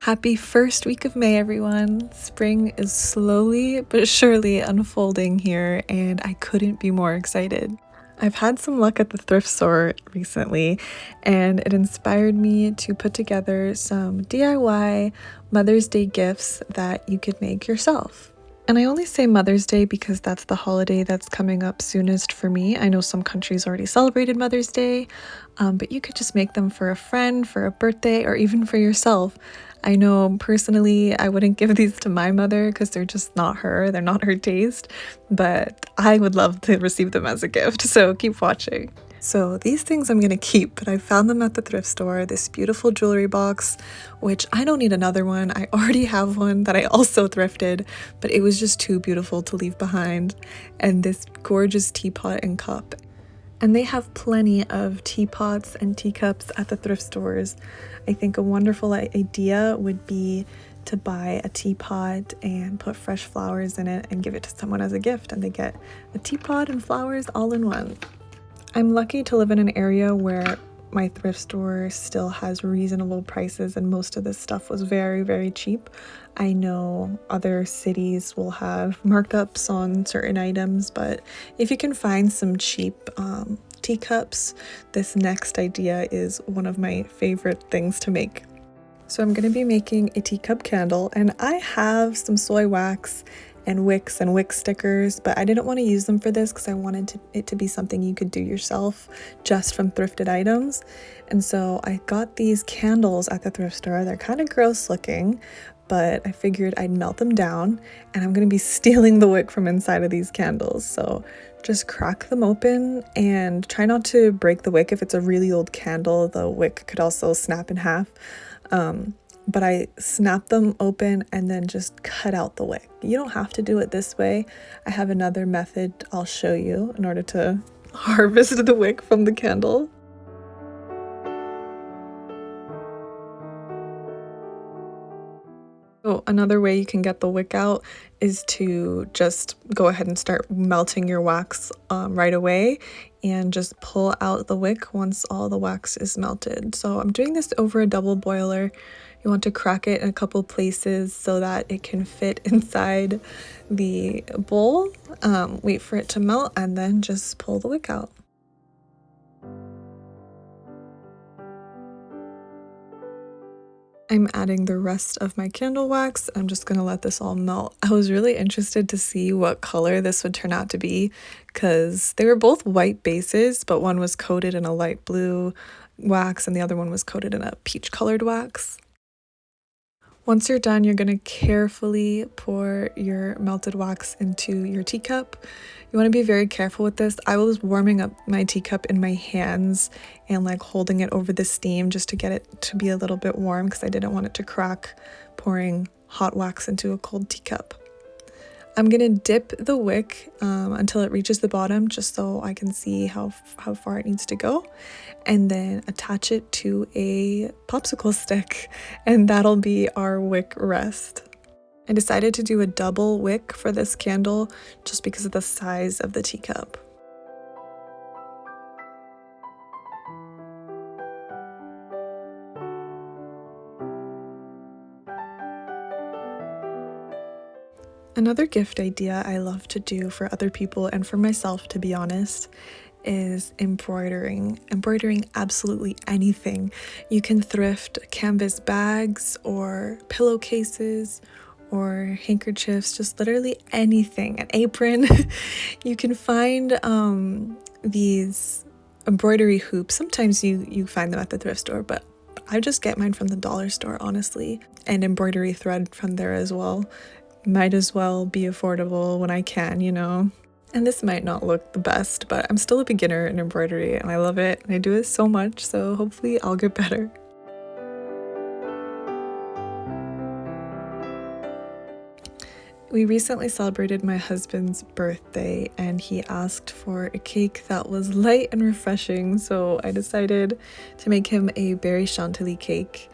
Happy first week of May, everyone. Spring is slowly but surely unfolding here, and I couldn't be more excited. I've had some luck at the thrift store recently, and it inspired me to put together some DIY Mother's Day gifts that you could make yourself. And I only say Mother's Day because that's the holiday that's coming up soonest for me. I know some countries already celebrated Mother's Day, but you could just make them for a friend, for a birthday, or even for yourself. I know personally I wouldn't give these to my mother because they're just not her, they're not her taste, but I would love to receive them as a gift, so keep watching. So these things I'm gonna keep, but I found them at the thrift store, this beautiful jewelry box, which I don't need another one. I already have one that I also thrifted, but it was just too beautiful to leave behind. And this gorgeous teapot and cup. And they have plenty of teapots and teacups at the thrift stores. I think a wonderful idea would be to buy a teapot and put fresh flowers in it and give it to someone as a gift, and they get a teapot and flowers all in one. I'm lucky to live in an area where my thrift store still has reasonable prices and most of this stuff was very, very cheap. I know other cities will have markups on certain items, but if you can find some cheap teacups, this next idea is one of my favorite things to make. So I'm going to be making a teacup candle, and I have some soy wax and wicks and wick stickers, but I didn't want to use them for this because I wanted it to be something you could do yourself just from thrifted items. And so I got these candles at the thrift store. They're kind of gross looking, but I figured I'd melt them down, and I'm going to be stealing the wick from inside of these candles. So just crack them open and try not to break the wick. If it's a really old candle, the wick could also snap in half. But I snap them open and then just cut out the wick. You don't have to do it this way. I have another method I'll show you in order to harvest the wick from the candle. So another way you can get the wick out is to just go ahead and start melting your wax right away and just pull out the wick once all the wax is melted. So I'm doing this over a double boiler. You want to crack it in a couple places so that it can fit inside the bowl. Wait for it to melt and then just pull the wick out. I'm adding the rest of my candle wax. I'm just gonna let this all melt. I was really interested to see what color this would turn out to be because they were both white bases, but one was coated in a light blue wax and the other one was coated in a peach colored wax. Once you're done, you're going to carefully pour your melted wax into your teacup. You want to be very careful with this. I was warming up my teacup in my hands and like holding it over the steam just to get it to be a little bit warm because I didn't want it to crack pouring hot wax into a cold teacup. I'm going to dip the wick until it reaches the bottom just so I can see how far it needs to go, and then attach it to a popsicle stick, and that'll be our wick rest. I decided to do a double wick for this candle just because of the size of the teacup. Another gift idea I love to do for other people and for myself, to be honest, is embroidering absolutely anything. You can thrift canvas bags or pillowcases or handkerchiefs, just literally anything, an apron. You can find these embroidery hoops. Sometimes you find them at the thrift store, but I just get mine from the dollar store, honestly, and embroidery thread from there as well. Might as well be affordable when I can, you know. And this might not look the best, but I'm still a beginner in embroidery and I love it and I do it so much, so hopefully I'll get better. We recently celebrated my husband's birthday and he asked for a cake that was light and refreshing, so I decided to make him a berry chantilly cake,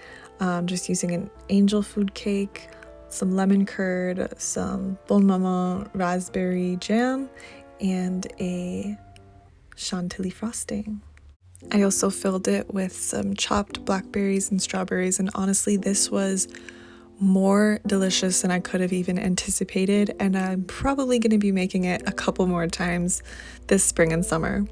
just using an angel food cake, some lemon curd, some Bon Maman raspberry jam, and a chantilly frosting. I also filled it with some chopped blackberries and strawberries, and honestly, this was more delicious than I could have even anticipated, and I'm probably going to be making it a couple more times this spring and summer.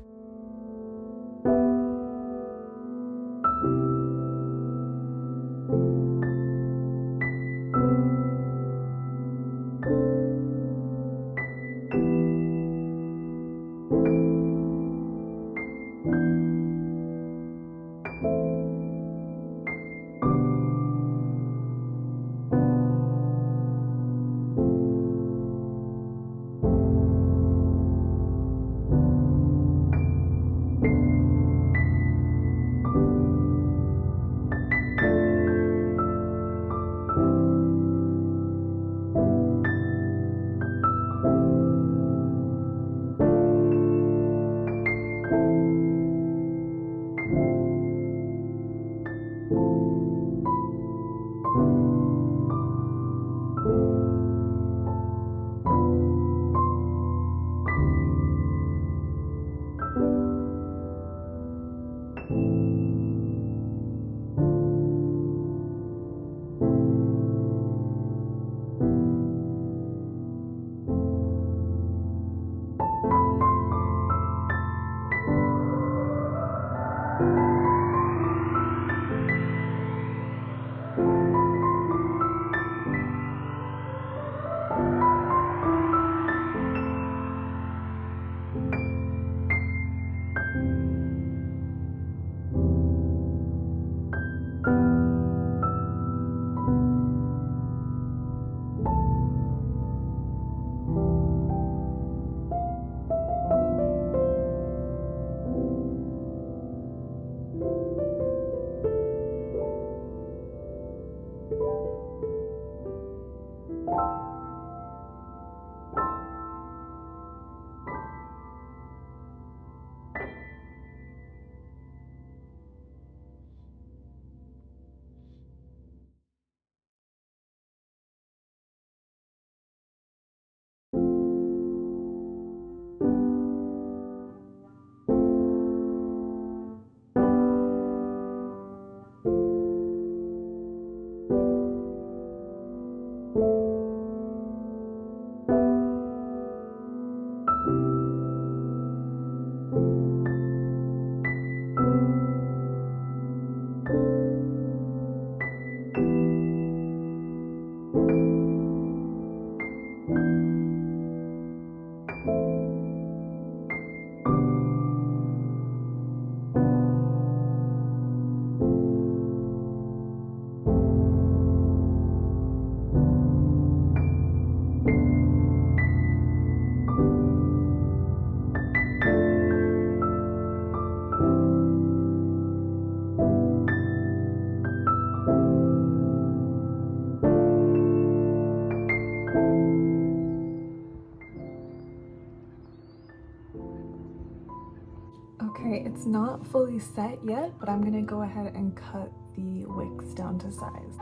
Okay, it's not fully set yet, but I'm gonna go ahead and cut the wicks down to size.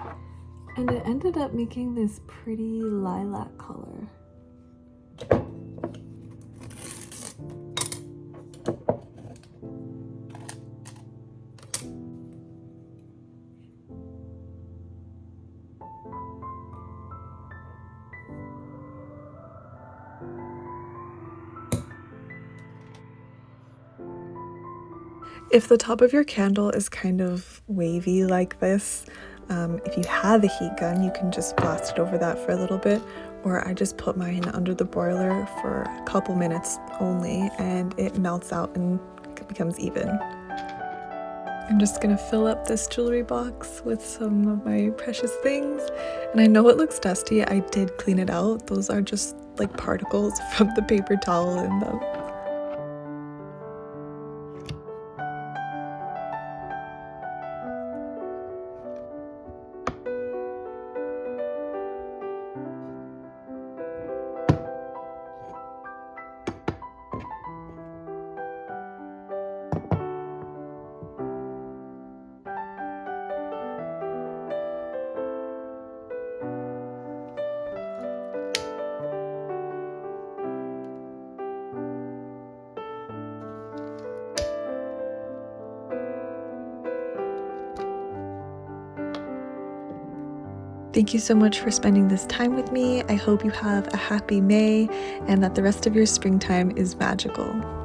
And it ended up making this pretty lilac color. If the top of your candle is kind of wavy like this, if you have a heat gun, you can just blast it over that for a little bit, or I just put mine under the broiler for a couple minutes only, and it melts out and becomes even. I'm just gonna fill up this jewelry box with some of my precious things, and I know it looks dusty. I did clean it out. Those are just like particles from the paper towel in them. Thank you so much for spending this time with me. I hope you have a happy May and that the rest of your springtime is magical.